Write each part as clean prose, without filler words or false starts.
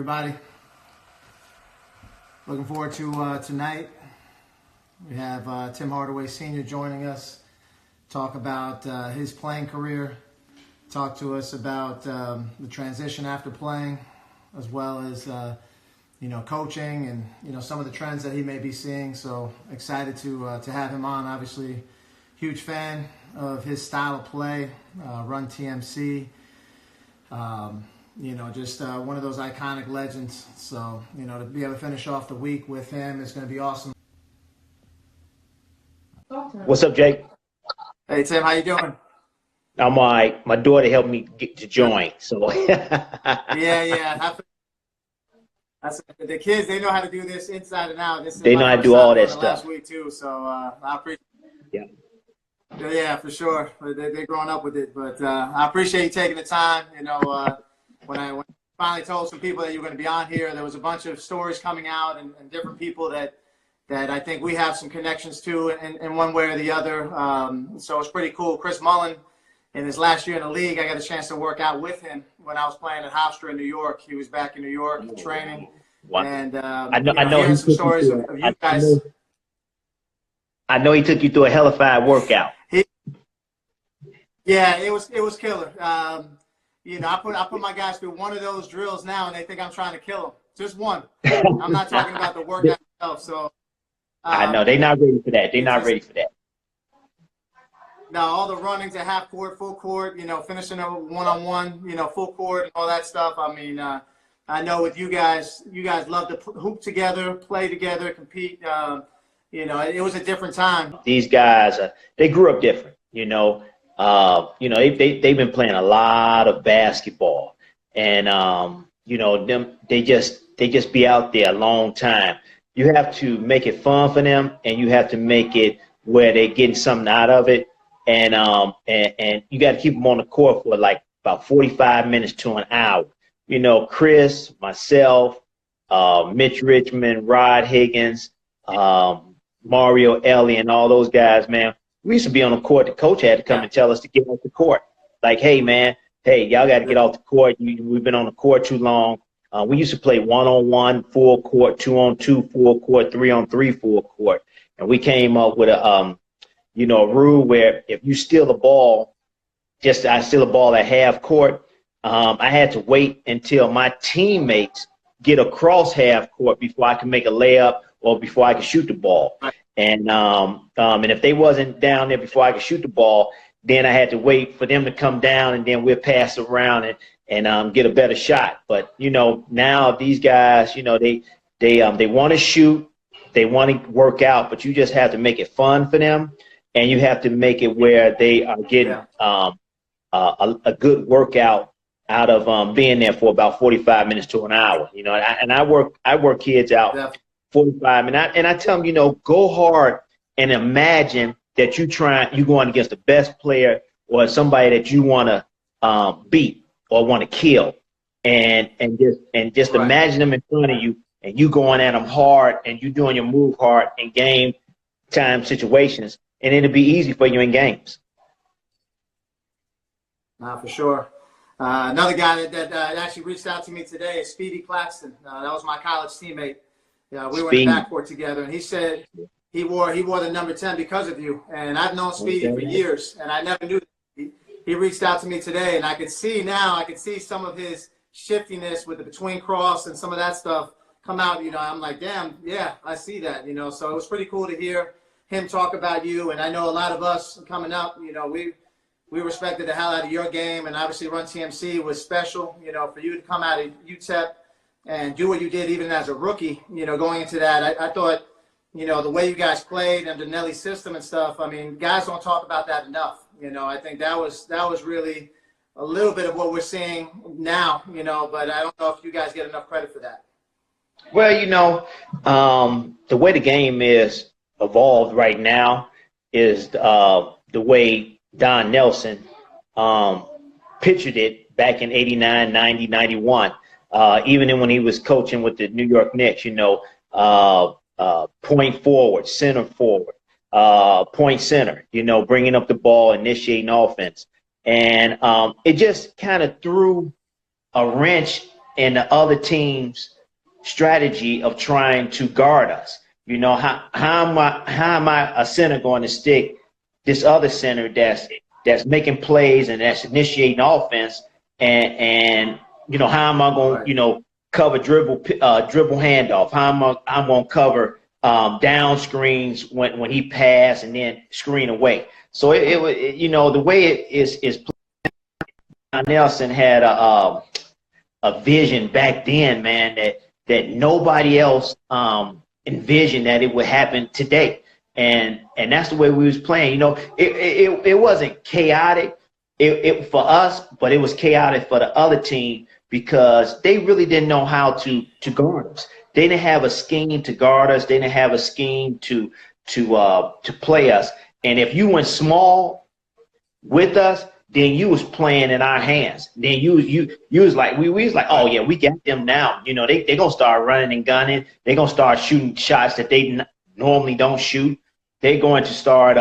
everybody. Looking forward to tonight. We have Tim Hardaway Sr. joining us, talk about his playing career, talk to us about the transition after playing, as well as coaching and some of the trends that he may be seeing. So excited to have him on. Obviously, huge fan of his style of play, run TMC. Just one of those iconic legends. So, to be able to finish off the week with him is going to be awesome. What's up, Jake? Hey, Tim, how you doing? I'm all right. My daughter helped me get to join, so. Yeah. That's the kids. They know how to do this inside and out. They know how to do all that stuff. Last week too, so I appreciate. Yeah, for sure. They're growing up with it, but I appreciate you taking the time. When I finally told some people that you were going to be on here, there was a bunch of stories coming out and different people that I think we have some connections to in one way or the other. So it's pretty cool. Chris Mullin, in his last year in the league, I got a chance to work out with him when I was playing at Hofstra in New York. He was back in New York training. Wow. And I know hearing some stories of you guys. I know he took you through a Hellafied workout. Yeah, it was killer. I put my guys through one of those drills now, and they think I'm trying to kill them. Just one. I'm not talking about the workout itself. So I know they're not ready for that. They're not ready for that. Now all the runnings at half court, full court, finishing a one-on-one, full court and all that stuff. I mean, I know with you guys love to hoop together, play together, compete. It was a different time. These guys, they grew up different. They've been playing a lot of basketball, and they just be out there a long time. You have to make it fun for them, and you have to make it where they're getting something out of it, and you got to keep them on the court for like about 45 minutes to an hour. Chris, myself, Mitch, Richmond, Rod, Higgins, Mario, Elie, and all those guys, man. We used to be on the court. The coach had to come and tell us to get off the court. Like, hey, man, y'all got to get off the court. We've been on the court too long. We used to play 1-on-1 full court, 2-on-2 full court, 3-on-3 full court. And we came up with a rule where if you steal the ball, I steal a ball at half court, I had to wait until my teammates get across half court before I could make a layup or before I could shoot the ball. And if they wasn't down there before I could shoot the ball, then I had to wait for them to come down, and then we'll pass around and get a better shot. But now these guys, they want to shoot, they want to work out, but you just have to make it fun for them, and you have to make it where they are getting a good workout out of being there for about 45 minutes to an hour. And I work kids out. Yeah. 45, and I tell them, go hard and imagine that you're going against the best player or somebody that you want to beat or want to kill, and just right. Imagine them in front of you, and you going at them hard, and you doing your move hard in game time situations, and it'll be easy for you in games. For sure. Another guy that actually reached out to me today is Speedy Claxton. That was my college teammate. Yeah, we were in the backcourt together, and he said he wore the number 10 because of you. And I've known Speedy for years, and I never knew that. He reached out to me today, and I could see some of his shiftiness with the between cross and some of that stuff come out. I'm like, damn, yeah, I see that. So it was pretty cool to hear him talk about you. And I know a lot of us coming up, we respected the hell out of your game, and obviously Run TMC was special. For you to come out of UTEP and do what you did even as a rookie, going into that. I thought, the way you guys played under Nellie's system and stuff, I mean, guys don't talk about that enough. I think that was really a little bit of what we're seeing now, but I don't know if you guys get enough credit for that. Well, the way the game is evolved right now is the way Don Nelson pictured it back in 89, 90, 91. Even when he was coaching with the New York Knicks, point forward, center forward, point center, bringing up the ball, initiating offense. And it just kind of threw a wrench in the other team's strategy of trying to guard us. You know, how am I a center going to stick this other center that's making plays and that's initiating offense, and you know, how am I going to cover dribble handoff? How I'm going to cover down screens when he pass and then screen away. So it you know, the way it is played, Nelson had a vision back then, man, that nobody else envisioned that it would happen today. And that's the way we was playing. You know, it wasn't chaotic it for us, but it was chaotic for the other team because they really didn't know how to guard us. They didn't have a scheme to guard us. They didn't have a scheme to play us. And if you went small with us, then you was playing in our hands. Then you was like, we was like, oh yeah, we got them now. You know, they gonna start running and gunning. They gonna start shooting shots that they normally don't shoot. They're going to start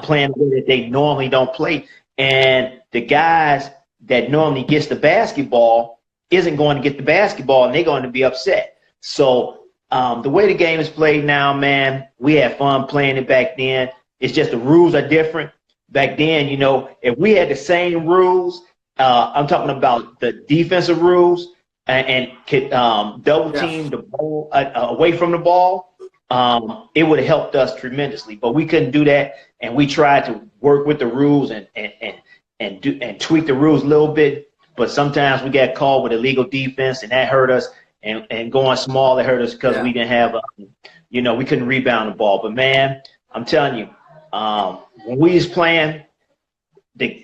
playing the way that they normally don't play. And the guys that normally gets the basketball isn't going to get the basketball, and they're going to be upset. So the way the game is played now, man, we had fun playing it back then. It's just the rules are different. Back then, you know, if we had the same rules, I'm talking about the defensive rules, and could double team the ball away from the ball, it would have helped us tremendously. But we couldn't do that, and we tried to work with the rules and tweak the rules a little bit. But sometimes we got caught with illegal defense, and that hurt us. And going small, it hurt us because we didn't have, you know, we couldn't rebound the ball. But man, I'm telling you, when we was playing,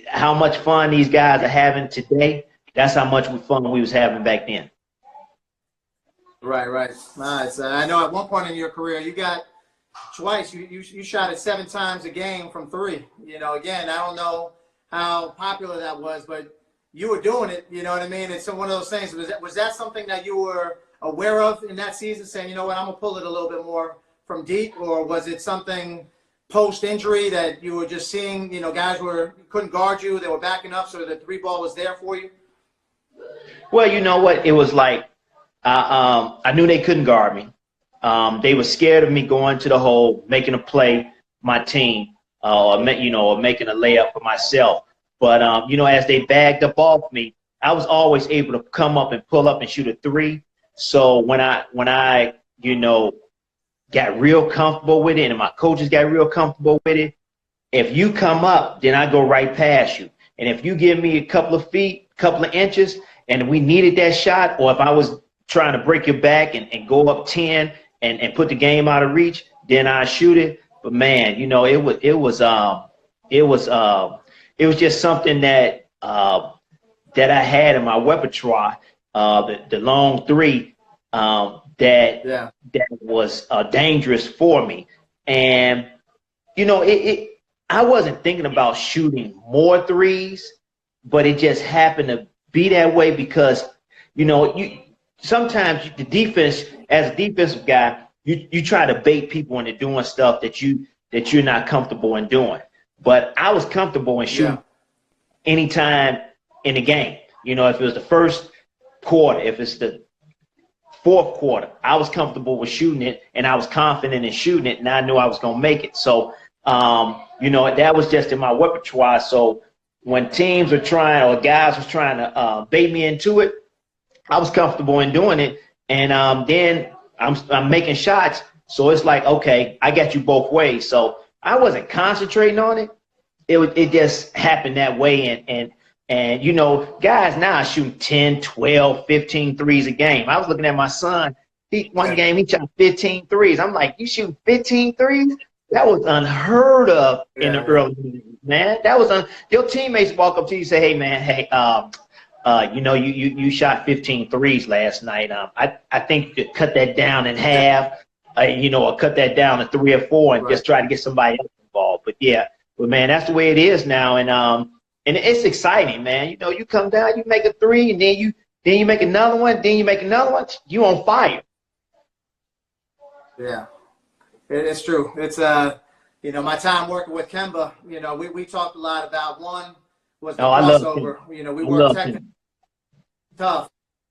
how much fun these guys are having today, that's how much fun we was having back then. Right. Nice. I know at one point in your career, you got twice. You shot it 7 times a game from 3. You know, again, I don't know how popular that was, but you were doing it. You know what I mean? It's one of those things. Was that something that you were aware of in that season, saying, you know what, I'm gonna pull it a little bit more from deep, or was it something post-injury that you were just seeing, you know, guys couldn't guard you, they were backing up, so the 3 ball was there for you? Well, you know what? It was like I knew they couldn't guard me. They were scared of me going to the hole, making a play, my team, or making a layup for myself. But, you know, as they bagged up off me, I was always able to come up and pull up and shoot a 3. So when I you know, got real comfortable with it, and my coaches got real comfortable with it, if you come up, then I go right past you. And if you give me a couple of feet, couple of inches, and we needed that shot, or if I was trying to break your back and go up 10 and put the game out of reach, then I shoot it. But man, you know, it was just something that that I had in my repertoire, the long 3 that was dangerous for me. And you know, I wasn't thinking about shooting more 3s, but it just happened to be that way because, you know, sometimes the defense, as a defensive guy, you try to bait people into doing stuff that you're not comfortable in doing. But I was comfortable in shooting anytime in the game. You know, if it was the first quarter, if it's the fourth quarter, I was comfortable with shooting it, and I was confident in shooting it, and I knew I was going to make it. So, you know, that was just in my repertoire. So when teams were trying, or guys was trying to bait me into it, I was comfortable in doing it. And then I'm making shots. So it's like, okay, I got you both ways. So I wasn't concentrating on it. It just happened that way. And you know, guys now are shooting 10, 12, 15 threes a game. I was looking at my son. One game, he shot 15 threes. I'm like, you shoot 15 threes? That was unheard of in the early years, man. That was your teammates walk up to you and say, hey, man, hey, you know, you shot 15 threes last night. I think you could cut that down in half, you know, or cut that down to 3 or 4 and just try to get somebody else involved. But yeah, but man, that's the way it is now. And it's exciting, man. You know, you come down, you make a 3, and then you make another one, then you make another one. You on fire. Yeah, it's true. It's you know, my time working with Kemba, you know, we talked a lot about one was the crossover. You know, we worked tough.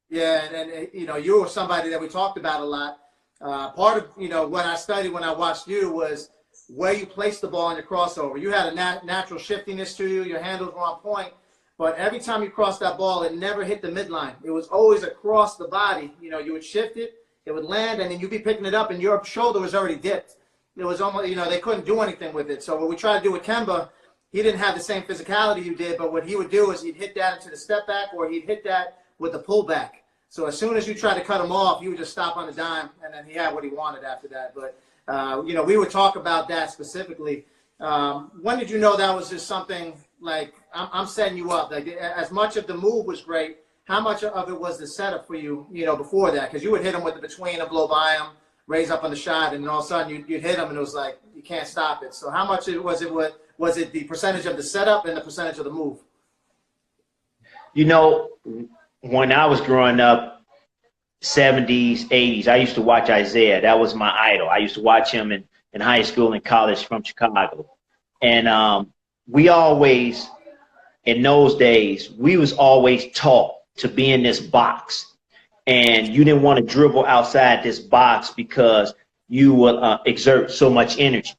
Yeah, and you know, you were somebody that we talked about a lot. Part of, you know, what I studied when I watched you was where you placed the ball in your crossover. You had a natural shiftiness to you. Your handles were on point. But every time you crossed that ball, it never hit the midline. It was always across the body. You know, you would shift it, it would land, and then you'd be picking it up, and your shoulder was already dipped. It was almost, you know, they couldn't do anything with it. So what we tried to do with Kemba, he didn't have the same physicality you did, but what he would do is he'd hit that into the step back, or he'd hit that with the pullback. So as soon as you tried to cut him off, he would just stop on a dime, and then he had what he wanted after that. But, you know, we would talk about that specifically. When did you know that was just something like, I'm setting you up? Like, as much of the move was great, how much of it was the setup for you, you know, before that? Because you would hit him with the between and blow by him, raise up on the shot, and then all of a sudden you'd hit him, and it was like, you can't stop it. So how much was it the percentage of the setup and the percentage of the move? You know, when I was growing up, 70s, 80s, I used to watch Isiah. That was my idol. I used to watch him in high school and college from Chicago. And we always, in those days, we was always taught to be in this box. And you didn't want to dribble outside this box because you would exert so much energy.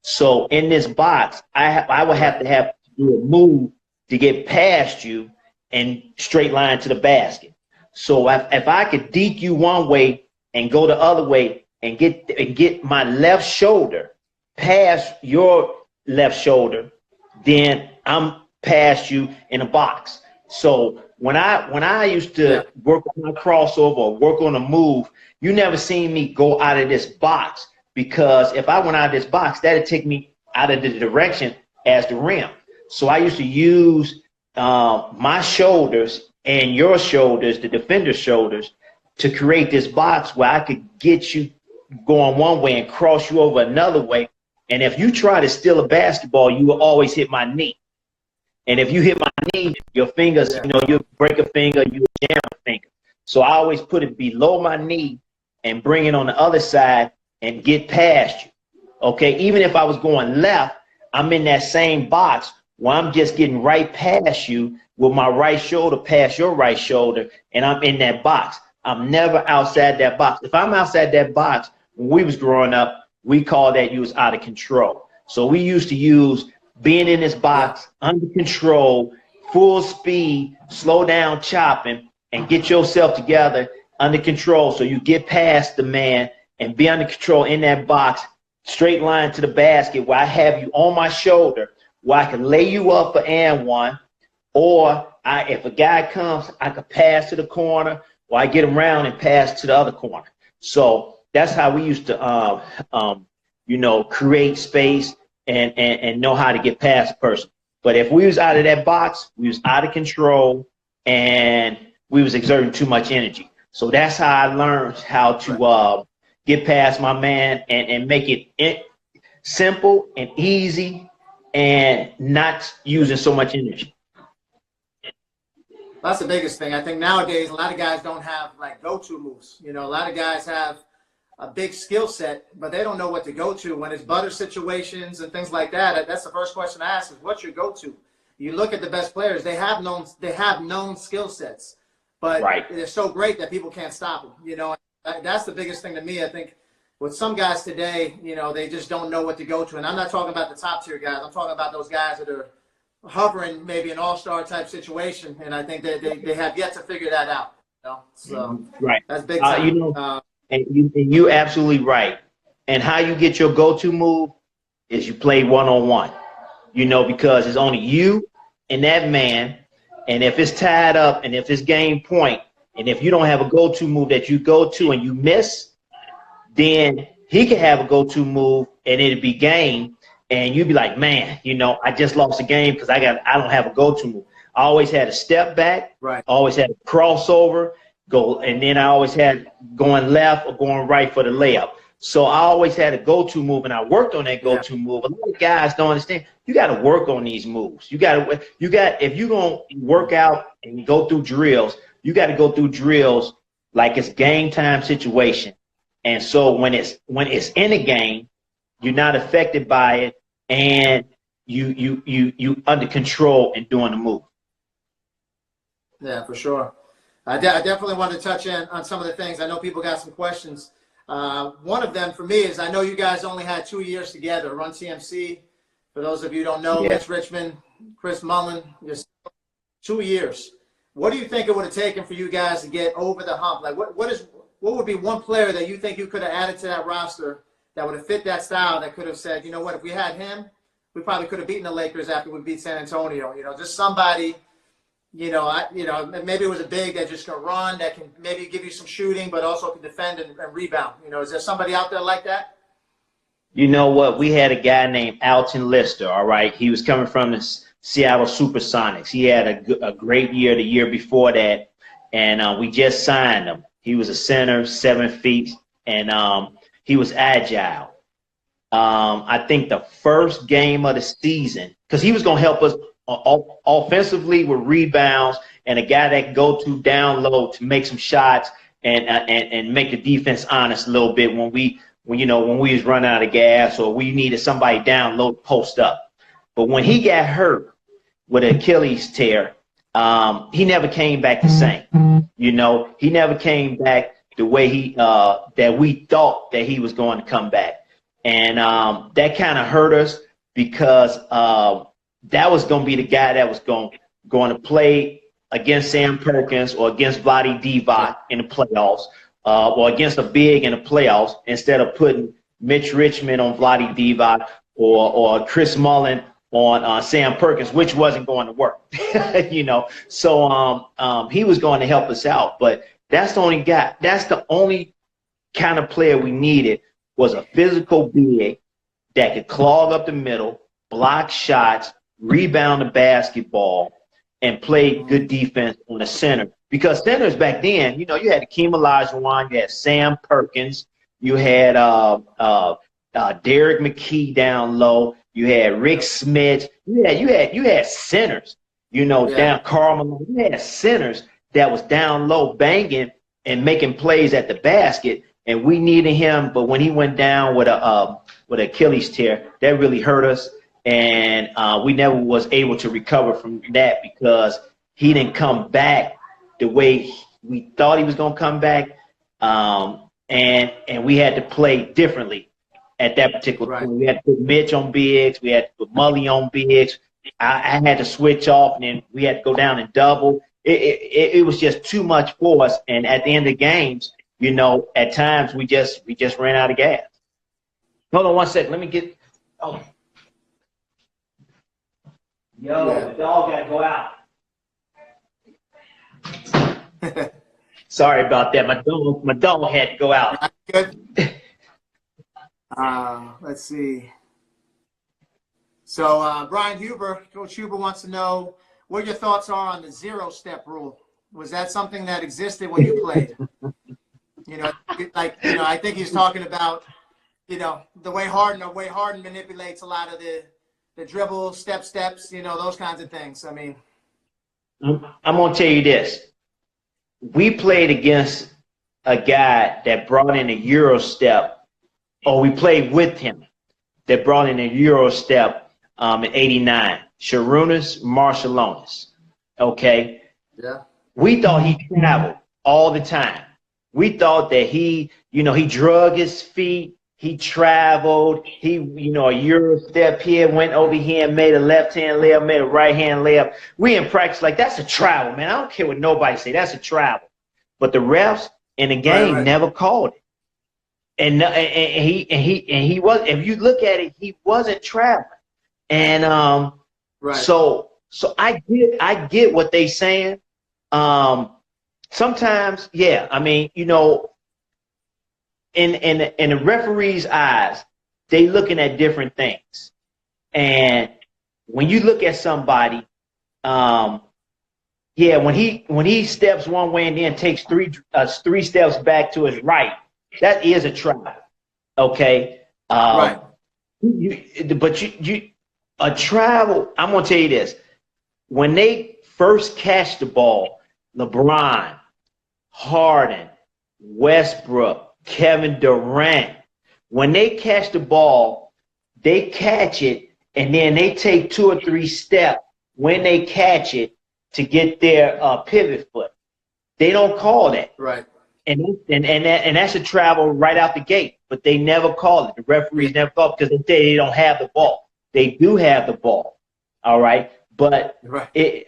So in this box, I would have to do a move to get past you and straight line to the basket. So if I could deke you one way and go the other way and get my left shoulder past your left shoulder, then I'm past you in a box. So when I used to work on my crossover or work on a move, you never seen me go out of this box, because if I went out of this box, that'd take me out of the direction as the rim. So I used to use my shoulders and your shoulders, the defender's shoulders, to create this box where I could get you going one way and cross you over another way. And if you try to steal a basketball, you will always hit my knee. And if you hit my knee, your fingers, you know, you break a finger, you jam a finger. So I always put it below my knee and bring it on the other side and get past you. Okay, even if I was going left, I'm in that same box where I'm just getting right past you with my right shoulder past your right shoulder, and I'm in that box. I'm never outside that box. If I'm outside that box, when we was growing up, we called that you was out of control. So we used to use being in this box, under control, full speed, slow down chopping, and get yourself together under control so you get past the man and be under control in that box, straight line to the basket where I have you on my shoulder, where I can lay you up for and one, or if a guy comes, I could pass to the corner, or I get him around and pass to the other corner. So that's how we used to, you know, create space and know how to get past a person. But if we was out of that box, we was out of control and we was exerting too much energy. So that's how I learned how to get past my man and make it simple and easy and not using so much energy. That's the biggest thing. I think nowadays a lot of guys don't have like go-to moves. You know, a lot of guys have a big skill set, but they don't know what to go to when it's butter situations and things like that. That's the first question I ask is, what's your go-to? You look at the best players; they have known skill sets, but they're so great that people can't stop them. You know, that's the biggest thing to me. I think with some guys today, you know, they just don't know what to go to. And I'm not talking about the top tier guys. I'm talking about those guys that are hovering maybe an all-star type situation, and I think they have yet to figure that out. You know? So that's big time. You know, and you're absolutely right. And how you get your go-to move is you play one-on-one, you know, because it's only you and that man. And if it's tied up and if it's game point, and if you don't have a go-to move that you go to and you miss, then he can have a go-to move and it'll be game. And you'd be like, man, you know, I just lost a game because I don't have a go-to move. I always had a step back, always had a crossover, and then I always had going left or going right for the layup. So I always had a go-to move, and I worked on that go-to move. A lot of guys don't understand. You got to work on these moves. If you're going to work out and go through drills, you got to go through drills like it's game time situation. And so when it's in a game, you're not affected by it, and you under control and doing the move. Yeah, for sure. I definitely want to touch on some of the things. I know people got some questions. One of them for me is I know you guys only had 2 years together. Run TMC, for those of you who don't know, Yeah. Mitch Richmond, Chris Mullin, just 2 years. What do you think it would have taken for you guys to get over the hump? Like, what would be one player that you think you could have added to that roster that would have fit that style, that could have said, you know what, if we had him, we probably could have beaten the Lakers after we beat San Antonio. You know, just somebody, maybe it was a big that just can run, that can maybe give you some shooting, but also can defend and rebound. You know, is there somebody out there like that? You know what? We had a guy named Alton Lister, all right? He was coming from the Seattle Supersonics. He had a great year the year before that, and we just signed him. He was a center, 7 feet, and he was agile. I think the first game of the season, because he was going to help us offensively with rebounds and a guy that can go to down low to make some shots and make the defense honest a little bit when we was running out of gas or we needed somebody down low to post up. But when he got hurt with an Achilles tear, he never came back the same. You know, he never came back the way that we thought that he was going to come back. And that kind of hurt us because that was going to be the guy that was going to play against Sam Perkins or against Vlade Divac in the playoffs or against a big in the playoffs instead of putting Mitch Richmond on Vlade Divac or Chris Mullin on Sam Perkins, which wasn't going to work, you know. So he was going to help us out. But that's the only guy. That's the only kind of player we needed, was a physical big that could clog up the middle, block shots, rebound the basketball, and play good defense on the center. Because centers back then, you know, you had Hakeem Olajuwon, you had Sam Perkins, you had Derek McKee down low, you had Rick Smith, you had centers, you know, down Carmelo. You had centers that was down low banging and making plays at the basket. And we needed him, but when he went down with an Achilles tear, that really hurt us, and we never was able to recover from that because he didn't come back the way we thought he was going to come back, and we had to play differently at that particular point. We had to put Mitch on bigs, we had to put Mully on bigs. I had to switch off, and then we had to go down and double. It was just too much for us, and at the end of games, you know, at times we just ran out of gas. Hold on one second. Let me get. Oh, the dog got to go out. Sorry about that. My dog had to go out. Good. Let's see. So Brian Huber, Coach Huber wants to know what your thoughts are on the 0-step rule. Was that something that existed when you played? You know, I think he's talking about, you know, the way Harden manipulates a lot of the dribble, steps, you know, those kinds of things. I mean, I'm going to tell you this. We played against a guy that brought in a Euro step, or we played with him that brought in a Euro step in '89. Sarunas, Marciulonis. Okay? Yeah. We thought he traveled all the time. We thought that he drug his feet, he traveled, a Euro step here, went over here and made a left-hand layup, made a right-hand layup. We in practice like, that's a travel, man. I don't care what nobody say, that's a travel. But the refs in the game never called it. And he was, if you look at it, he wasn't traveling. And so I get what they saying. Sometimes, yeah, I mean, you know, in the referee's eyes, they looking at different things. And when you look at somebody, when he steps one way and then takes three steps back to his right, that is a travel. Okay. A travel, I'm gonna tell you this. When they first catch the ball, LeBron, Harden, Westbrook, Kevin Durant, when they catch the ball, they catch it and then they take 2 or 3 steps when they catch it to get their pivot foot. They don't call that. Right. And that's a travel right out the gate, but they never call it. The referees never call it because they say they don't have the ball. They do have the ball, all right, but it's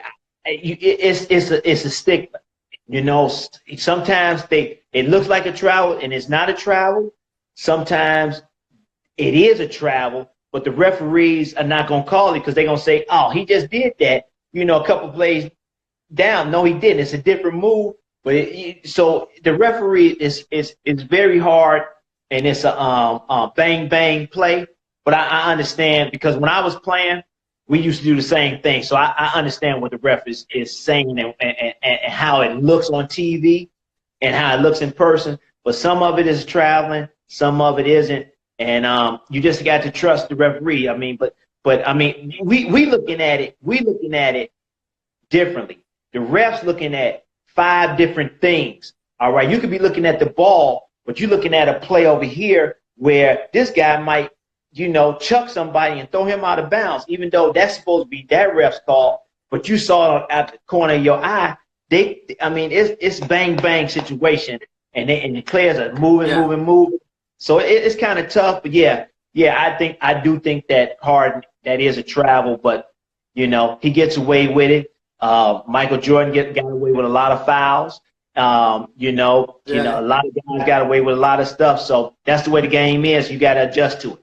a stigma. You know, sometimes it looks like a travel and it's not a travel. Sometimes it is a travel, but the referees are not going to call it because they're going to say, oh, he just did that, you know, a couple plays down. No, he didn't. It's a different move. But so the referee is very hard, and it's a bang bang play. But I understand because when I was playing, we used to do the same thing. So I understand what the ref is saying and how it looks on TV and how it looks in person. But some of it is traveling, some of it isn't, and you just got to trust the referee. I mean, but I mean, we looking at it differently. The refs looking at 5 different things. All right, you could be looking at the ball, but you're looking at a play over here where this guy might, you know, chuck somebody and throw him out of bounds, even though that's supposed to be that ref's call. But you saw it at the corner of your eye. I mean, it's bang bang situation, and the players are moving. So it's kind of tough. But yeah, I do think that Harden, that is a travel, but you know, he gets away with it. Michael Jordan got away with a lot of fouls. You know, a lot of guys got away with a lot of stuff. So that's the way the game is. You got to adjust to it.